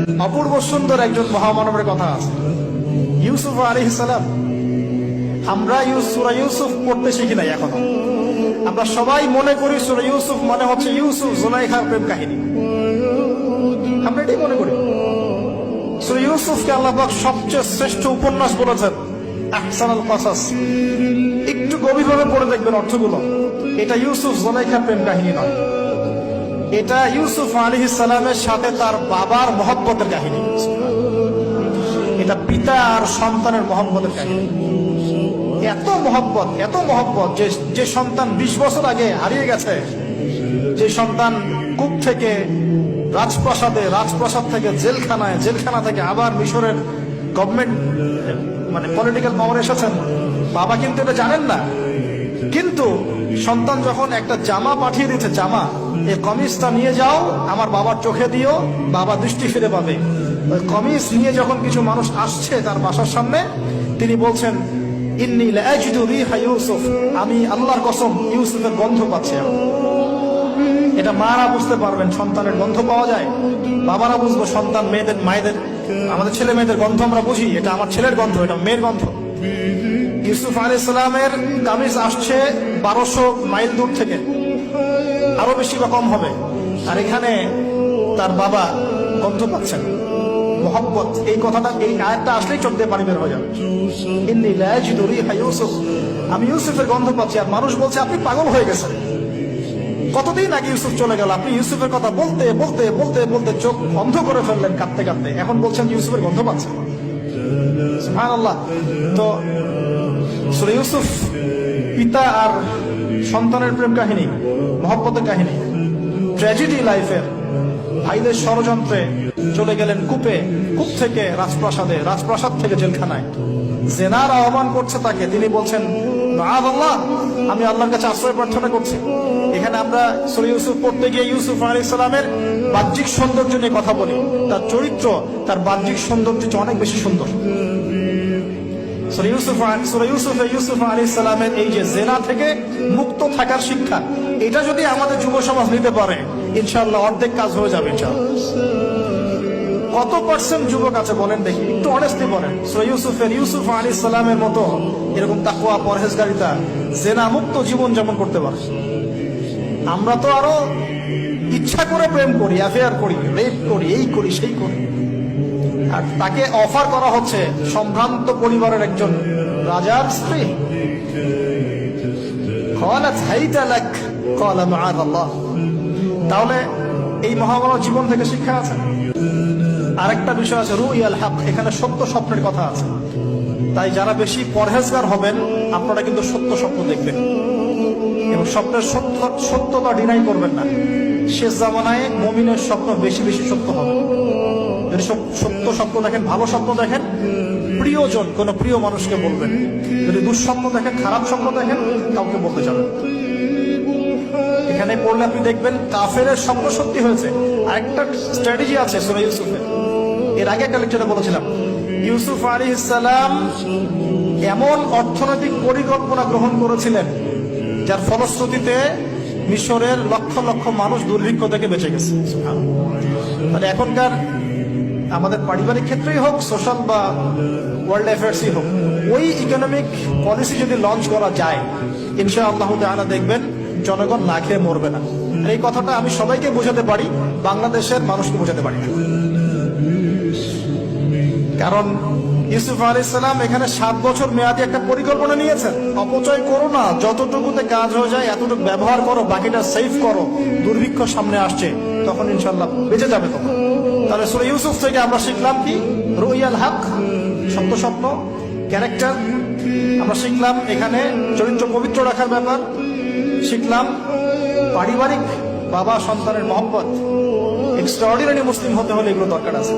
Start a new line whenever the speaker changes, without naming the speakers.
অপূর্ব সুন্দর একজন মহামানবের কথা আছে, ইউসুফ আলাইহিস সালাম। আমরা সূরা ইউসুফ পড়তে শিখি নাই এখনো। আমরা সবাই মনে করি সূরা ইউসুফ মানে হচ্ছে ইউসুফ জুলাইখার প্রেম কাহিনী, আমরা এটাই মনে করি। সূরা ইউসুফকে আল্লাহ পাক সবচেয়ে শ্রেষ্ঠ উপন্যাস বলেছেন, আহসানুল কসাস। একটু গভীরভাবে পড়ে দেখবেন অর্থগুলো। এটা ইউসুফ জুলাইখার প্রেম কাহিনী নয়, এটা ইউসুফ আলাইহিস সালামের সাথে তার বাবার মহব্বতের কাহিনী। এটা পিতা আর সন্তানের মহব্বতের কাহিনী। এত মহব্বত যে সন্তান 20 বছর আগে হারিয়ে গেছে, যে সন্তান কূপ থেকে রাজপ্রাসাদে, রাজপ্রাসাদ থেকে জেলখানায়, জেলখানা থেকে আবার মিশরের গভর্নমেন্ট মানে পলিটিক্যাল পাওয়ার এসেছেন। বাবা কিন্তু এটা জানেন না, কিন্তু সন্তান যখন একটা জামা পাঠিয়ে দিচ্ছে, জামা, এই কমিজটা নিয়ে যাও, আমার বাবার চোখে দিও, বাবা দৃষ্টি ফিরে পাবে। ওই কমিজ নিয়ে যখন কিছু মানুষ আসছে তার বাসার সামনে, তিনি বলছেন, ইন্নী লাআজিদু রিহা ইউসুফ, আমি আল্লাহর কসম ইউসুফের গন্ধ পাচ্ছি। এটা মারা বুঝতে পারবেন, সন্তানের গন্ধ পাওয়া যায়। বাবারা বুঝবো, সন্তান মায়েদের আমাদের ছেলে মেয়েদের গন্ধ আমরা বুঝি, এটা আমার ছেলের গন্ধ, এটা মেয়ের গন্ধ। ইউসুফ আলাইহিস সালামের কামিজ আসছে 1200 মাইল দূর থেকে, আরো বেশি বা কম হবে, আর এখানে তার বাবা গন্ধ পাচ্ছেন। মোহাম্মত, এই কথাটা, এই আয়াতটা আসলেই চোখ দিয়ে পানি বের হয়ে যাবে। ইন্নী লাআজিদু রিহা ইউসুফ, আমি ইউসুফের গন্ধ পাচ্ছি। আর মানুষ বলছে, আপনি পাগল হয়ে গেছেন, কতদিন আগে ইউসুফ চলে গেল, আপনি ইউসুফের কথা বলতে বলতে বলতে বলতে চোখ বন্ধ করে ফেললেন কাঁদতে কাঁদতে, এখন বলছেন ইউসুফের গন্ধ পাচ্ছেন। সুবহানাল্লাহ। তো সূরা ইউসুফ পিতা আর সন্তানের প্রেম কাহিনী, মহব্বতের কাহিনী, ট্র্যাজেডি লাইফের। ভাইদের ষড়যন্ত্রে চলে গেলেন কূপে, কূপ থেকে রাজপ্রাসাদে, রাজপ্রাসাদ থেকে জেলখানায়। জেনার আহ্বান করছে তাকে, তিনি বলছেন, মাআযাল্লাহ, আমি আল্লাহর কাছে আশ্রয় প্রার্থনা করছি। এখানে আমরা সূরা ইউসুফ পড়তে গিয়ে ইউসুফ আলাইহিস সালামের বাহ্যিক সৌন্দর্য নিয়ে কথা বলি, তার চরিত্র, তার বাহ্যিক সৌন্দর্য অনেক বেশি সুন্দর। সূরা ইউসুফ আলাইহিস সালামের এই যে জেনা থেকে মুক্ত থাকার শিক্ষা, এটা যদি আমাদের যুব সমাজ নিতে পারে, ইনশাআল্লাহ অর্ধেক কাজ হয়ে যাবে ইনশাআল্লাহ। কত পার্সেন্ট যুবক আছে বলেন দেখি, একটু অনেস্টলি বলেন, সূরা ইউসুফ আলাইহিস সালামের মতো এরকম তাকওয়া, পরহেজগারিতা, জেনা মুক্ত জীবন যেমন করতে পারে। আমরা তো আরো ইচ্ছা করে প্রেম করি, অ্যাফেয়ার করি, রেপ করি, এই করি সেই করি। আর তাকে অফার করা হচ্ছে সম্ভ্রান্ত পরিবারের একজন রাজার স্ত্রী। ক্বালাত হাইতা লাক ক্বালা মাআযাল্লাহ। তাহলে এই মহামানব জীবন থেকে শিক্ষা আছে। আরেকটা বিষয় আছে, রুইয়াল হক, এখানে সত্য স্বপ্নের কথা আছে। তাই যারা বেশি পরহেজগার হবেন, আপনারা কিন্তু সত্য স্বপ্ন দেখবেন এবং স্বপ্নের সত্যতা ডিনাই করবেন না। শেষ জামানায় মুমিনের স্বপ্ন বেশি বেশি সত্য হবে। যদি সত্য স্বপ্ন দেখেন, ভালো স্বপ্ন দেখেন, প্রিয়জন, কোন প্রিয় মানুষকে বলবেন। যদি দুঃস্বপ্ন দেখেন, খারাপ স্বপ্ন দেখেন, কাউকে বলতে যাবেন। এখানে পড়লে আপনি দেখবেন কাফেরের স্বপ্ন সত্যি হয়েছে। আরেকটা স্ট্র্যাটেজি আছে সূরা ইউসুফের, এর আগে একটা লেকচারে বলেছিলাম। ইউসুফ আলাইহিস সালাম এমন অর্থনৈতিক পরিকল্পনা গ্রহণ করেছিলেন, যার ফলশ্রুতিতে মিশরের লক্ষ লক্ষ মানুষ দুর্ভিক্ষ থেকে বেঁচে গেছে। মানে এখনকার আমাদের পারিবারিক ক্ষেত্রেই হোক, সোশ্যাল বা ওয়ার্ল্ড অ্যাফেয়ার্সই হোক, ওই ইকোনমিক পলিসি যদি লঞ্চ করা যায়, ইনশাআল্লাহ তাআলা দেখবেন জনগণ না খেয়ে মরবে না। এই কথাটা আমি সবাইকে বোঝাতে পারি, বাংলাদেশের মানুষকে বোঝাতে পারি না। কারণ ইউসুফ আলাইহিস সালাম এখানে 7 বছর মেয়াদি একটা পরিকল্পনা নিয়েছেন। অপচয় করো না, যতটুকুতে কাজ হয়ে যায় এতটুকু ব্যবহার করো, বাকিটা সেভ করো। দুর্ভিক্ষ সামনে আসছে, তখন ইনশাআল্লাহ বেঁচে যাবে তখন। তাহলে সূরা ইউসুফ থেকে আমরা শিখলাম কি? রুইয়াল হক, সত্য স্বপ্ন, ক্যারেক্টার। আমরা শিখলাম এখানে চরিত্র পবিত্র রাখার ব্যাপার, শিখলাম পারিবারিক বাবা সন্তানের মহব্বত। এক্সট্রাঅর্ডিনারি মুসলিম হতে হলে এগুলো দরকার আছে।